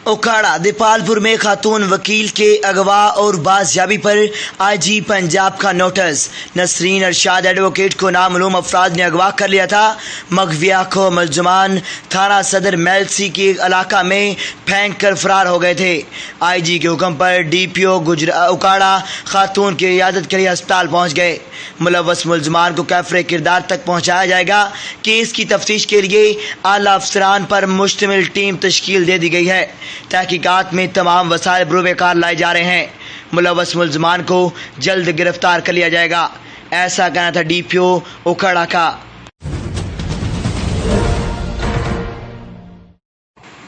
اکھاڑا دیپالپور میں خاتون وکیل کے اغوا اور بازیابی پر آئی جی پنجاب کا نوٹس۔ نسرین ارشاد ایڈوکیٹ کو نامعلوم افراد نے اغوا کر لیا تھا۔ مغویہ کو ملزمان تھانہ صدر میلسی کے علاقہ میں پھینک کر فرار ہو گئے تھے۔ آئی جی کے حکم پر ڈی پی او اکھاڑا خاتون کی عیادت کے لیے ہسپتال پہنچ گئے۔ ملوث ملزمان کو کیفر کردار تک پہنچایا جائے گا۔ کیس کی تفتیش کے لیے اعلیٰ افسران پر مشتمل ٹیم تشکیل دے دی گئی ہے۔ تحقیقات میں تمام وسائل بروئے کار لائے جا رہے ہیں۔ ملوث ملزمان کو جلد گرفتار کر لیا جائے گا، ایسا کہنا تھا ڈی پی او اکھاڑا کا۔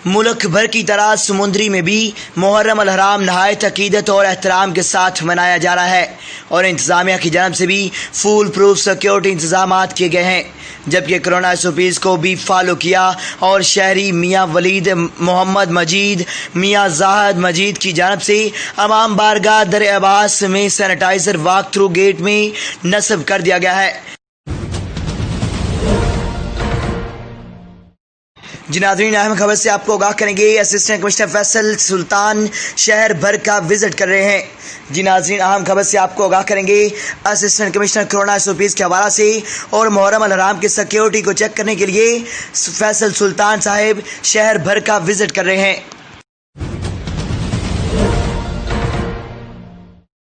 ملک بھر کی طرح سمندری میں بھی محرم الحرام نہایت عقیدت اور احترام کے ساتھ منایا جا رہا ہے اور انتظامیہ کی جانب سے بھی فول پروف سیکیورٹی انتظامات کیے گئے ہیں، جبکہ کرونا ایس او پیز کو بھی فالو کیا اور شہری میاں ولید محمد مجید میاں زاہد مجید کی جانب سے امام بارگاہ در عباس میں سینیٹائزر واک تھرو گیٹ میں نصب کر دیا گیا ہے۔ ناظرین، اہم خبر سے آپ کو آگاہ کریں گے، اسسٹنٹ کمشنر فیصل سلطان شہر بھر کا وزٹ کر رہے ہیں۔ ناظرین، اہم خبر سے آپ کو آگاہ کریں گے، assistant commissioner corona S O Ps کے حوالہ سے اور محرم الحرام کی سیکیورٹی کو چیک کرنے کے لیے فیصل سلطان صاحب شہر بھر کا وزٹ کر رہے ہیں۔